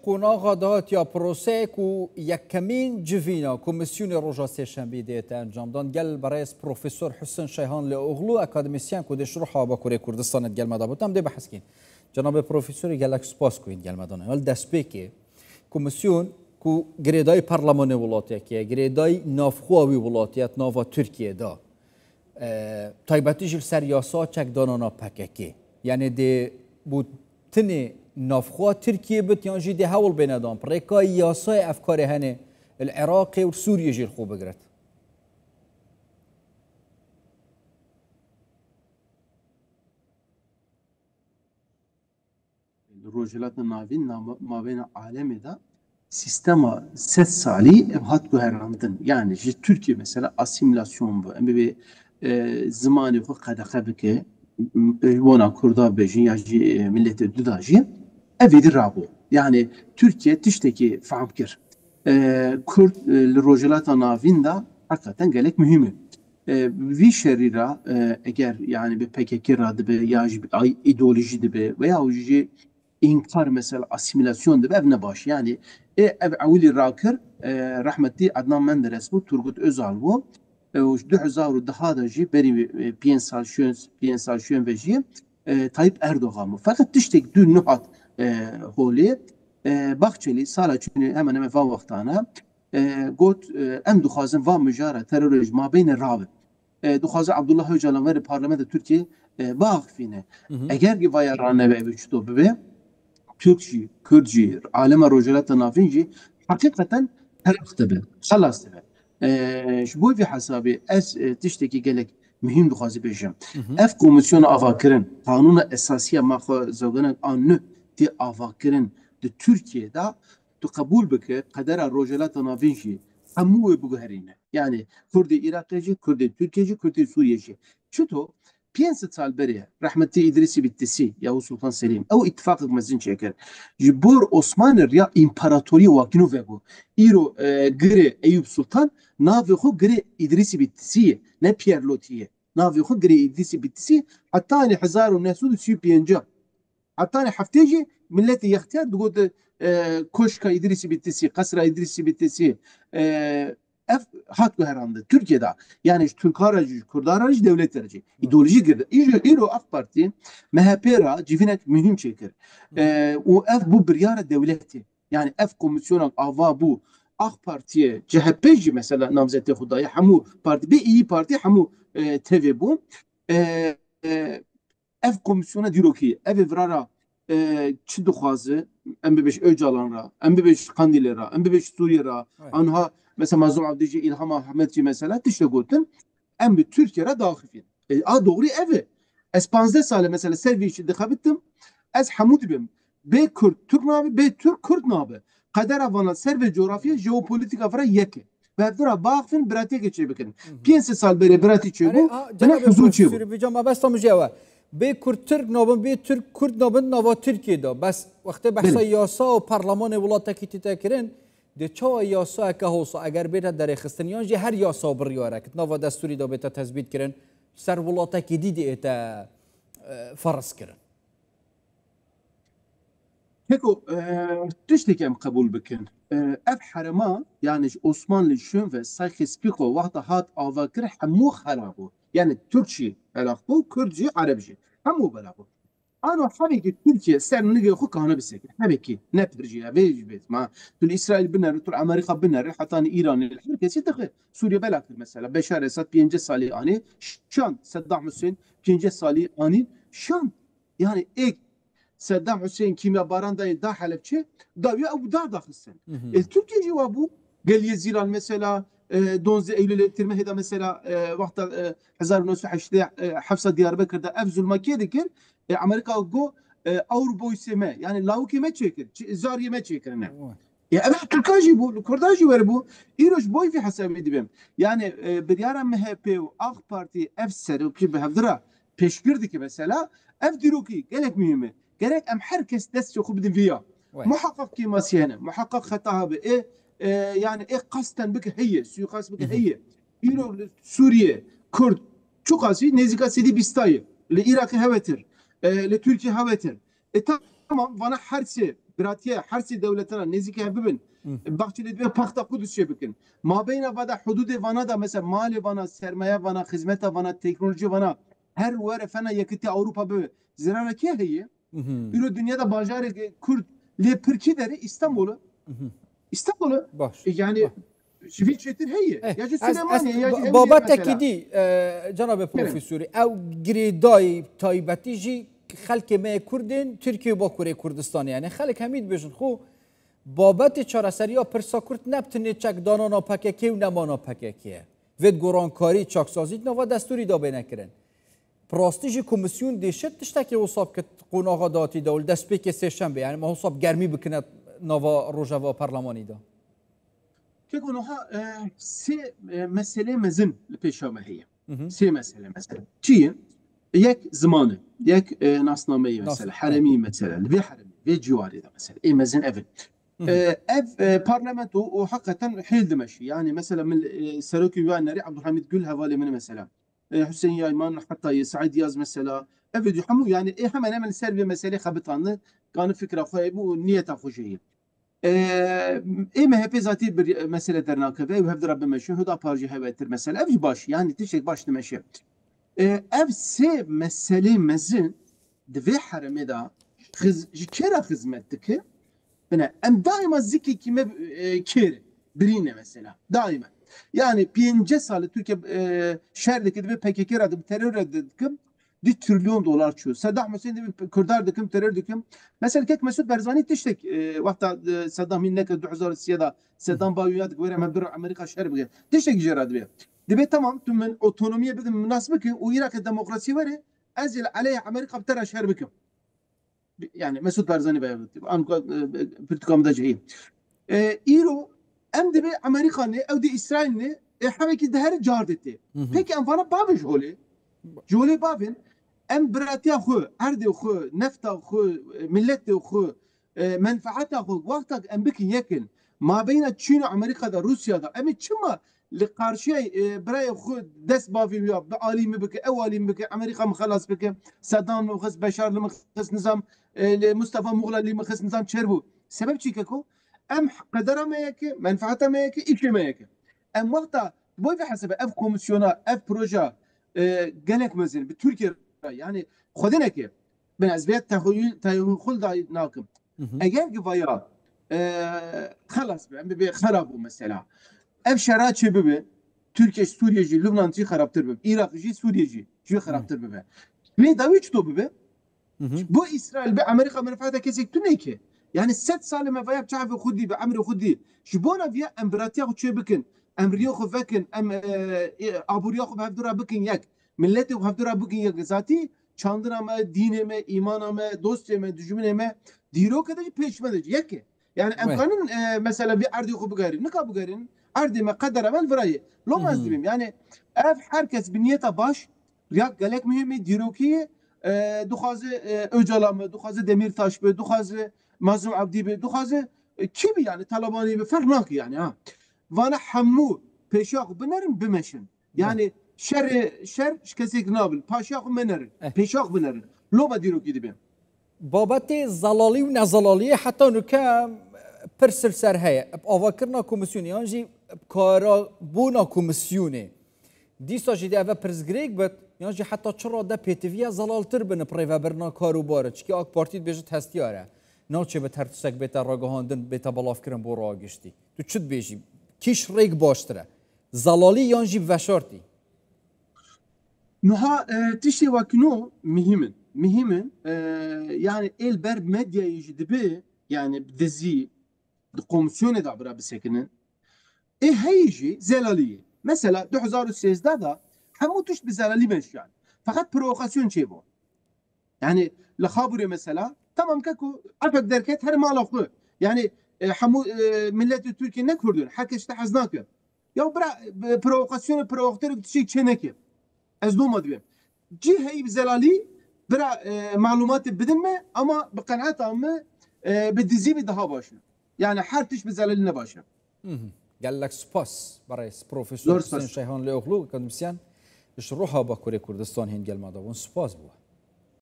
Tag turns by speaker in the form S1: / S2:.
S1: قوناغا دهات یا پروسه کو یکمین جوینا کمیسیون روژا سهشنبه دیت انجام دان گل برای پروفسور حسن شیهان لاغلو اکادمیسیان کو دشروح با کوره کردستان گل مدابوتم ده بحث کین جناب پروفسور گلک سپاس کوین گل مدانه ول دسپیکی کمیسیون کو گریدای پارلمان ولاتیه که گریدای نافخواوی ولاتیت ناوا ترکیه دا تایبتی جل سریاسا چک دانانا پککی یعنی ده بود تنی نافخوا ترکیه بت یانجی ده هول بینادام پرکای یاسای افکار هنه العراق و سوریه جیل خوب بگرد
S2: روجلات ناوین مابین عالمی دا سیستما 3 سالی هات گهراندن yani Türkiye mesela asimilasyon bu bir zamanı bu kadar ki bona kurda bejin ya milleti dudaji evdir rabo yani Türkiye tişteki fahamkir Kürt rojelat navinda hakikaten gelek mühim vi şerira eğer yani bir PKK radı bir ya ideoloji de veya o inkar mesela asimilasyon de evne baş yani ev avli rakır rahmetli Adnan Menderes bu Turgut Özal bu 2010 da jî berî piyensasyon ve jî Tayyip Erdoğan mı fakat tiştek dün nuhat holê Bahçeli sala çünkü hemen hemen van vaxtana got em dixwazin van mijara terörî mabeyne rav dixwazin Abdullah Öcalan veri parlamento Türkiye bağfine eğer ki vaya rane ve üçto bebe Türkçi, Kürtçi, aleme rojelata nafinci hakikaten tarafta be, halas be. Şu bu bir hesabı es tişteki gelek mühim duhazi bejim. F komisyonu avakirin, kanuna esasiye makha zavganak anı di avakirin de Türkiye'de tu kabul beke kadera rojelata nafinci hamu bu herine. Yani Kürdi Irakçı, Kürdi Türkiye'ci, Kürdi Suriyeci. Çuto Piyansa talberiye rahmetli İdrisi Bittisi Yavuz Sultan Selim o ittifak hükmetin çeker. Jibor Osmanlı ya imparatori vakinu ve bu. İro gre Eyüp Sultan navihu gre İdrisi Bittisi ne Pierre Lotiye. Navihu gre İdrisi Bittisi hatta hani hazarun nesudu süpiyenca. Hatta hani hafteci milleti yahtiyar dugodu koşka İdrisi Bittisi, kasra İdrisi Bittisi hat herhalde Türkiye'de yani Türk aracı, Kürt aracı, devlet aracı ideoloji girdi. İro AK Parti MHP'ra civinet mühim çeker. O bu bir yara devleti. Yani komisyonu ava bu AK Parti'ye CHP'ci mesela namzeti Hudaya hamu parti bir iyi parti hamu TV bu. Komisyona diyor ki vrara çi duxwazı em beş Öcalan'a, em beş Kandilera, em beş Suriye'ra anha mesela Mazlum Abdici İlham Ahmetci mesela tişte gotin em bir Türkiye'ye dahil. Doğru evi. Es 15 sale mesela servi işi dikabittim. Ez hamud bim. Be Kürt Türk nabi, be Türk Kürt nabi. Kader avana servi coğrafya jeopolitik afra yeke. Ve evdura bağfın biratiye geçe bekin. 5 sal beri birati çebu. Bana huzur çebu.
S1: Sürübücam abesta müceva. Be Kürt Türk nabın, be Türk Kürt nabın nava Türkiye'de. Bas vakti bahsa yasa و پارلمان ولایت کی تکرین ده چه یاسا که هوسا اگر بیت در خستنیان جه هر یاسا بریاره که نوا دستوری دا بیت تثبیت کردن سر ولایت کی دیدی ایت فرض کردن.
S2: Peki tiştekem kabul bikin. Ev harema yani Osmanlı şun ve sayıspiko vakta hat avakir hamu harabu. Yani Türkçe helakbu, Kürtçe, Arapçe. Hamu belabu. Ano tabii ki Türkiye sen ne diyor kanı bisek. Tabii ki ne tercihe vecbet ma. Tül İsrail biner, tül Amerika biner, hatta İran herkes yedek. Suriye belakır mesela. Beşar Esad 5 sali ani şan Saddam Hüseyin 5 sali ani şan. Yani ek Saddam Hüseyin kimya barandayı da Halepçe davya Abu da daxilsin. Türkiye cevabı geliye Zilan mesela 12 Eylül Tirmihida mesela vakta 1980 Hafsa Diyarbakır'da ev zulmakiye dikir Amerika go Avrupa iseme yani lavuk yeme çekir zar yeme çekir ne ya evet Türkçe bu Kürtçe var bu İroş boy fi hesabı dibim yani bir yara MHP ve AK Parti ev seruki behevdira peşgirdi ki mesela ev diroki gerek mühimi gerek em herkes dest çok bidin fiya muhakkak ki masiyene muhakkak hata be yani kasten bike heye suikast bike heye İro Suriye Kürt çok az nezikasidi bistayı le Irak'ı hevetir le Türkiye hevetir tamam bana her şey براتیه هر سی دولتنا نزدیک ببین بخشی به پخت قدس چه بکن ما بین ودا حدود وانا دا مثلا مال وانا سرمایه وانا خدمت وانا تکنولوژی وانا هر ور فنا یکتی اروپا به زرانه کی هیه ایرو dünyada bajar Kürt le Türkiye deri İstanbul'u yani şivit çetir heye ya Süleymaniye ya
S1: بابا تکیدی جناب پروفسوری او گریدای تایبتی جی خلک ما کردن ترکیه با کره کردستان یعنی خلک همید بجن خو بابت چارەسەری یا پرسا کرد نبتنه چک دانانا پککی و نمانا پککیه وید گرانکاری چاکسازی نوا دستوری دا بینکرن پراستیجی کمیسیون دیشت تشتکی حساب که قوناغا داتی دول دست پیک سه شنبه یعنی ما حساب گرمی بکنه نوا روژاوا پارلمانی دا
S2: که گوناها سه مسئله مزن پیشامه هیه سه مسئله مثلا چیه؟ یک زمانه یک ناسنامه مثلا حرمی مثلا وی حرمی وی جواری دا مثلا ای مزن اول اف parlamento o hakikaten hil demeşi. Yani mesela Seroki Yuaneri Abdülhamid Gül havale min mesela. Hüseyin Yayman hatta Said Yaz mesela. Evet hamu yani hemen hemen servi mesele xabitanlı kanı fikra xoy bu niyet xoşeyi. MHP zaten bir mesele dernakı ve hevd Rabbe meşi huda parji hevetir mesela. Ev baş yani tişek baş demeşi. Ev se mesele mezin dve harameda kera hizmetteki bana em daima zikri kime kere birine mesela daima yani 5 salı Türkiye şerdeki bir PKK radı terör edildim 1 trilyon dolar çiyor. Saddam Hüseyin bir Kürdar dikim terör dikim mesela kek Mesut Barzani tiştek vakta Saddam minnek 2007 Saddam bayuyadık ve mebdur Amerika şer bige tiştek jeradı be dibe tamam tüm otonomiye bir münasebe ki o Irak demokrasi var azil aleyh Amerika btera şer bikim yani Mesut Barzani beyanı Pürtükam'da cehim. İro em de bir Amerikan'ı evde İsrail'ni havaki de her card etti. Peki em bana babı jole babın em biratiya xu erde xu nefta xu millet xu menfaata xu vaktak em bikin yekin ma beyne Çin Amerika'da Rusya'da em çıma li karşıya biraya xu dest bavi ya alimi bike ev alimi bike Amerika mı xalas bike Saddam mı xas Beşar mı xas nizam Mustafa Muğlali mı xas nizam çerbu sebep çikeko em qadara ma yeke menfaata ma yeke işe ma yeke em vakta boy ve hasebe ev komisyona ev proje gelek mezin bir Türkiye yani xodine ki ben azbiyet tahayyül da nakim eğer ki vaya خلاص be xarabu mesela ev şeraçı be Türkiye Suriyeci Lübnan'cı xaraptır be Irak'cı Suriyeci cü xaraptır be ve davet to be bu İsrail be Amerika menfaata kesik tu ne ki yani 7 سال ما vaya çafe xudi be amri xudi şu bona via embratiya xu bikin emriyo xu vekin em aburiya xu hevdura bikin yak milleti xu hevdura bikin yak zati çandırama dineme imaname dosteme düşmaneme diro kadar peşmedeci yak yani emkanın mesela bir ardi xu bigarin ne ka bigarin ardi me kadar evvel vrayı lomaz dibim yani ev herkes bir niyete baş yak galek mühimi diro ki duxazı Öcalan'ı duxazı Demirtaş be duxazı Mazlum Abdi be duxazı kimi yani Talabani be fark yani ha vana hammu peşak binerim bimeşin yani şer kesik nabil paşak binerim peşak binerim loba diro ki dibim
S1: بابت زلالی و نزلالی حتی نکه پرسر سر هیا آواکرنا کمیسیونی آنجی کارا بونا کمیسیونی دیسا جدی اوه پرزگریک بد یانجی حتی چرا ده پیتویا زلالتر بنا پریو برنا کارو باره چکی آک پارتید بیجت هستیاره ناچه به ترتسک بیتا راگهاندن بیتا بلاف کرن بو راگشتی تو چد بیجی کیش ریک باشتره زلالی یانجی وشارتی
S2: نها تشتی وکنو mühimin yani elber medyayı jidibi yani dizi komisyonu da bira bisekinin heyji zelaliye mesela 2008'de da hamu tuş bir zelali meş yani fakat provokasyon şey bu yani lakhaburi mesela tamam kaku afak derket her malakı yani hamu milleti Türkiye ne kurdun herkes işte haznakı ya bira provokasyonu provokatörü şey çeneki ez doğmadı ci hey zelali برا معلومات بدن ما اما بقناعات اما بدزي بدها باشه يعني حالتش بزلل نباشه
S1: قال لك سباس برايس بروفيسور حسين شيهان لوغلو اكاديميسيان يشرحها بكوري كردستان هند قال ما دون سباس بو